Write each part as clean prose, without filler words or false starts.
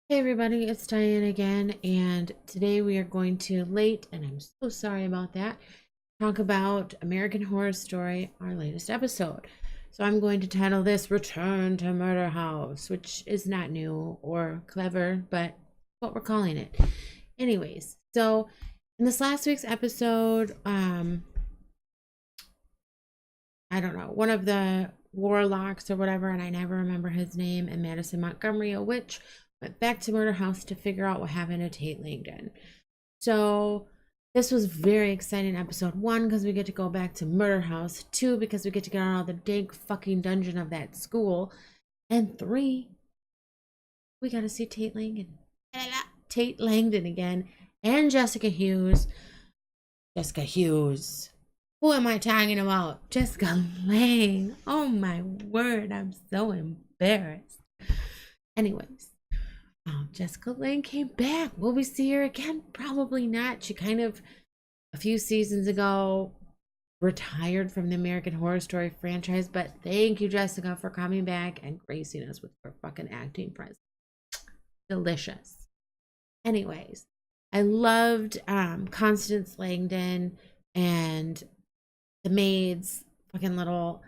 Hey everybody, it's Diane again, and today we are going to and I'm so sorry about that, talk about American Horror Story, our latest episode. So I'm going to title this Return to Murder House, which is not new or clever, but what we're calling it. Anyways, so in this last week's episode, I don't know, one of the warlocks or whatever, and I never remember his name, and Madison Montgomery, a witch, went back to Murder House to figure out what happened to Tate Langdon. So this was very exciting episode 1 because we get to go back to Murder House, 2 because we get to get out of the dank fucking dungeon of that school, and 3 we got to see Tate Langdon again, and Jessica Hughes. Who am I talking about? Jessica Lange. Oh my word, I'm so embarrassed. Anyways, Jessica Lange came back. Will we see her again? Probably not. She kind of, a few seasons ago, retired from the American Horror Story franchise, but thank you, Jessica, for coming back and gracing us with your fucking acting presence. Delicious. Anyways, I loved Constance Langdon and the maids fucking little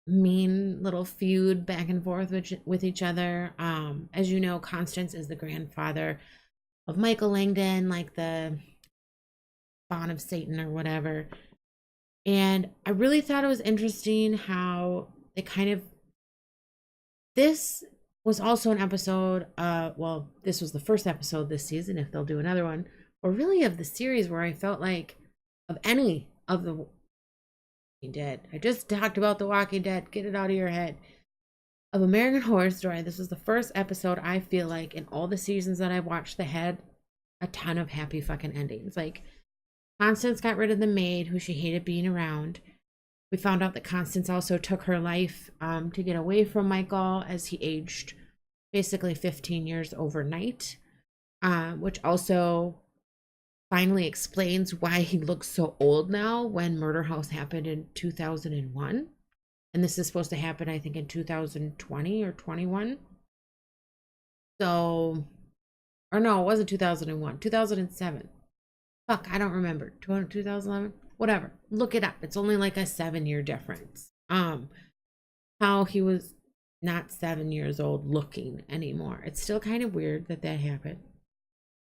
mean little feud back and forth with each other. As you know, Constance is the grandfather of Michael Langdon, like the spawn of Satan or whatever. And I really thought it was interesting how they kind of, this was also an episode, well, this was the first episode this season, if they'll do another one, or really of the series, where I felt like of any of the Walking Dead. I just talked about The Walking Dead. Get it out of your head. Of American Horror Story, this was the first episode I feel like in all the seasons that I've watched that had a ton of happy fucking endings. Like, Constance got rid of the maid who she hated being around. We found out that Constance also took her life to get away from Michael as he aged basically 15 years overnight, which also finally explains why he looks so old now when Murder House happened in 2001. And this is supposed to happen, I think, in 2020 or 21. So, or no, it wasn't 2001, 2007. Fuck, I don't remember. 2011? Whatever. Look it up. It's only like a 7-year difference. How he was not 7 years old looking anymore. It's still kind of weird that that happened.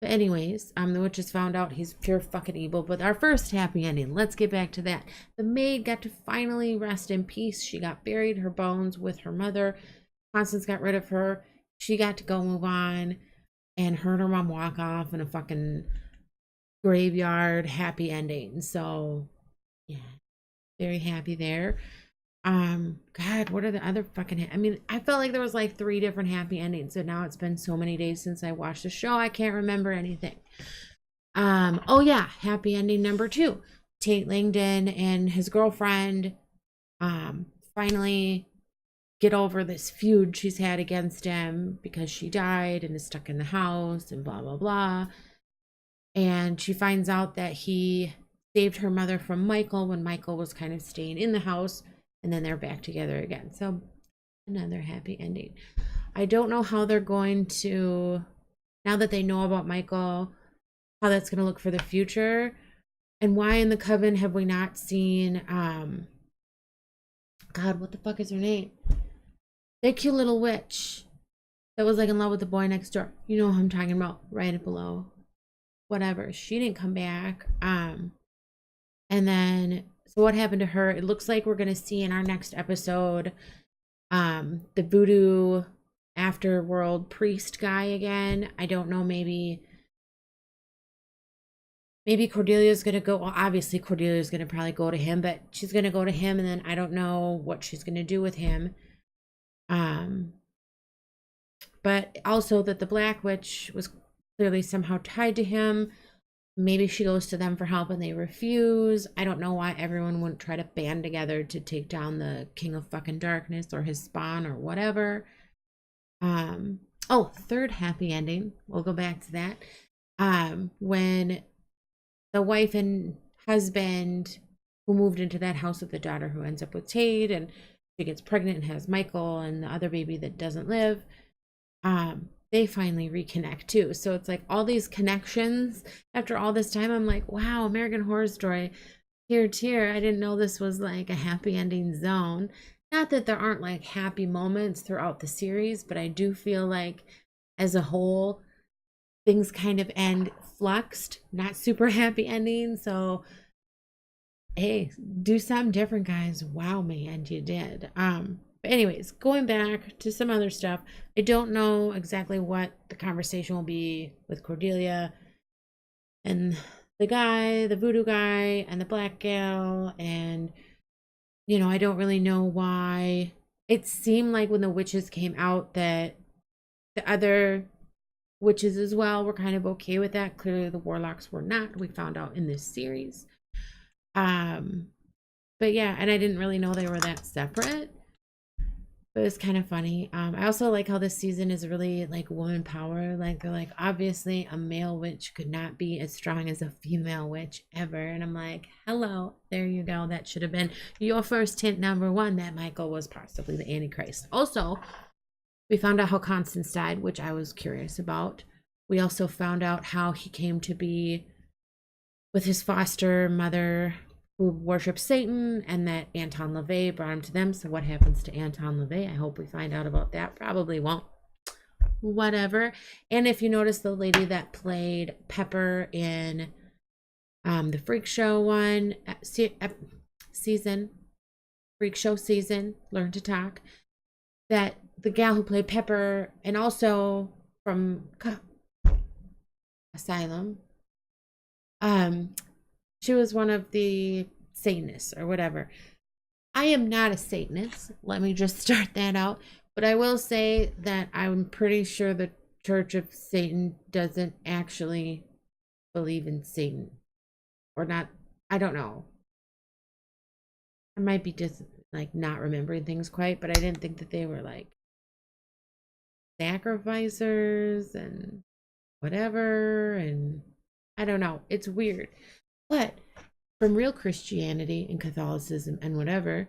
But anyways, the witches found out he's pure fucking evil. But our first happy ending, let's get back to that. The maid got to finally rest in peace. She got buried, her bones with her mother. Constance got rid of her. She got to go move on and heard her mom walk off in a fucking graveyard. Happy ending. So yeah, very happy there. God, what are the other fucking I mean, I felt like there was like 3 different happy endings, so now it's been so many days since I watched the show, I can't remember anything. Oh yeah, happy ending number 2. Tate Langdon and his girlfriend finally get over this feud she's had against him because she died and is stuck in the house and blah blah blah. And she finds out that he saved her mother from Michael when Michael was kind of staying in the house, and then they're back together again. So another happy ending. I don't know how they're going to, now that they know about Michael, how that's going to look for the future. And why in the Coven have we not seen, God, what the fuck is her name? That cute little witch that was like in love with the boy next door. You know who I'm talking about, right below. Whatever. She didn't come back. And then, so what happened to her? It looks like we're going to see in our next episode the voodoo afterworld priest guy again. I don't know, maybe Cordelia's going to go. Well, obviously Cordelia's going to probably go to him, but she's going to go to him, and then I don't know what she's going to do with him. But also that the Black Witch was clearly somehow tied to him. Maybe she goes to them for help and they refuse. I don't know why everyone wouldn't try to band together to take down the King of fucking Darkness or his spawn or whatever. Oh, third happy ending. We'll go back to that. When the wife and husband who moved into that house with the daughter who ends up with Tate, and she gets pregnant and has Michael and the other baby that doesn't live. they finally reconnect too. So it's like all these connections after all this time. I'm like, wow, American Horror Story, tear, tear. I didn't know this was like a happy ending zone. Not that there aren't like happy moments throughout the series, but I do feel like as a whole, things kind of end fluxed, not super happy ending. So hey, do something different, guys. Wow, man, you did. But anyways, going back to some other stuff, I don't know exactly what the conversation will be with Cordelia and the guy, the voodoo guy, and the black gal, and I don't really know why. It seemed like when the witches came out that the other witches as well were kind of okay with that. Clearly the warlocks were not. We found out in this series. But yeah, and I didn't really know they were that separate. But it's kind of funny. I also like how this season is really like woman power. Like they're like, obviously a male witch could not be as strong as a female witch ever. And I'm like, hello, there you go. That should have been your first hint number one, that Michael was possibly the Antichrist. Also, we found out how Constance died, which I was curious about. We also found out how he came to be with his foster mother who worships Satan, and that Anton LaVey brought him to them. So what happens to Anton LaVey? I hope we find out about that. Probably won't. Whatever. And if you notice, the lady that played Pepper in the Freak Show one season, Freak Show season, Learn to Talk, that the gal who played Pepper, and also from Asylum, she was one of the Satanists or whatever. I am not a Satanist. Let me just start that out. But I will say that I'm pretty sure the Church of Satan doesn't actually believe in Satan. Or not. I don't know. I might be just like not remembering things quite, but I didn't think that they were like sacrificers and whatever. And I don't know. It's weird. But from real Christianity and Catholicism and whatever,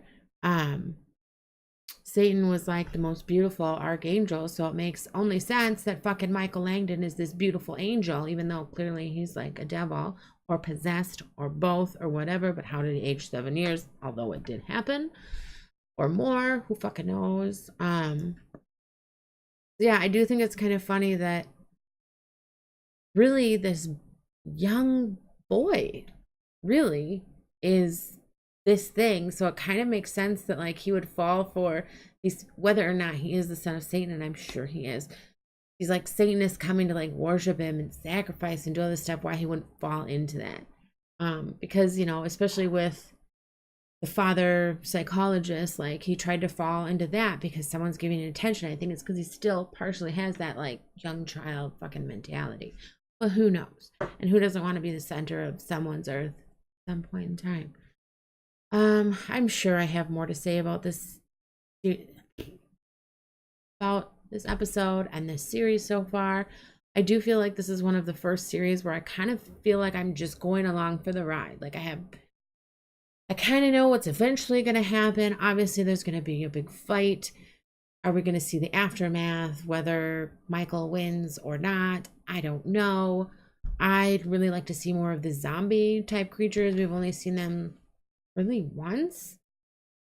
Satan was like the most beautiful archangel, so it makes only sense that fucking Michael Langdon is this beautiful angel, even though clearly he's like a devil or possessed or both or whatever. But how did he age 7 years? Although it did happen, or more, who fucking knows? Yeah, I do think it's kind of funny that really this young boy really is this thing. So it kind of makes sense that like he would fall for these, whether or not he is the son of Satan, and I'm sure he is. He's like Satanists coming to like worship him and sacrifice and do all this stuff. Why he wouldn't fall into that? Because especially with the father psychologist, like he tried to fall into that because someone's giving him attention. I think it's because he still partially has that like young child fucking mentality. But who knows? And who doesn't want to be the center of someone's earth at some point in time? I'm sure I have more to say about this episode and this series so far. I do feel like this is one of the first series where I kind of feel like I'm just going along for the ride. Like I kind of know what's eventually going to happen. Obviously, there's going to be a big fight. Are we going to see the aftermath, whether Michael wins or not? I don't know. I'd really like to see more of the zombie type creatures. We've only seen them really once,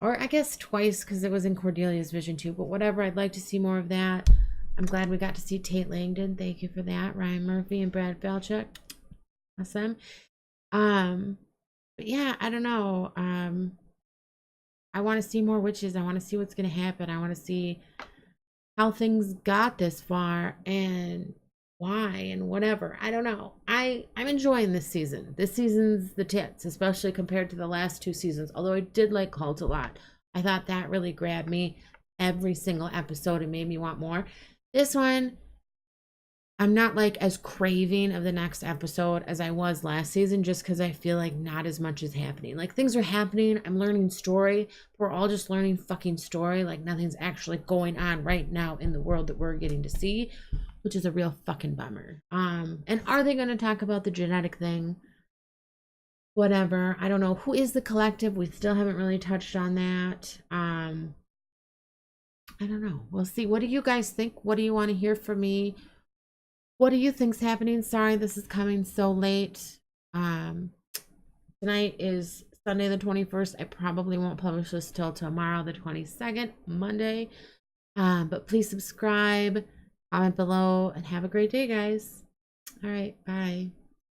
or I guess twice because it was in Cordelia's vision too, but whatever. I'd like to see more of that. I'm glad we got to see Tate Langdon. Thank you for that. Ryan Murphy and Brad Falchuk. Awesome. But yeah, I don't know. I want to see more witches. I want to see what's going to happen. I want to see how things got this far and why and whatever. I don't know. I'm enjoying this season. This season's the tits, especially compared to the last 2 seasons. Although I did like Cult a lot. I thought that really grabbed me every single episode and made me want more. This one, I'm not like as craving of the next episode as I was last season, just because I feel like not as much is happening. Like things are happening, I'm learning story, we're all just learning fucking story. Like nothing's actually going on right now in the world that we're getting to see, which is a real fucking bummer. And are they going to talk about the genetic thing? Whatever. I don't know. Who is the collective? We still haven't really touched on that. I don't know. We'll see. What do you guys think? What do you want to hear from me? What do you think's happening? Sorry, this is coming so late. Tonight is Sunday the 21st. I probably won't publish this till tomorrow, the 22nd, Monday. But please subscribe, comment below, and have a great day, guys. All right, bye.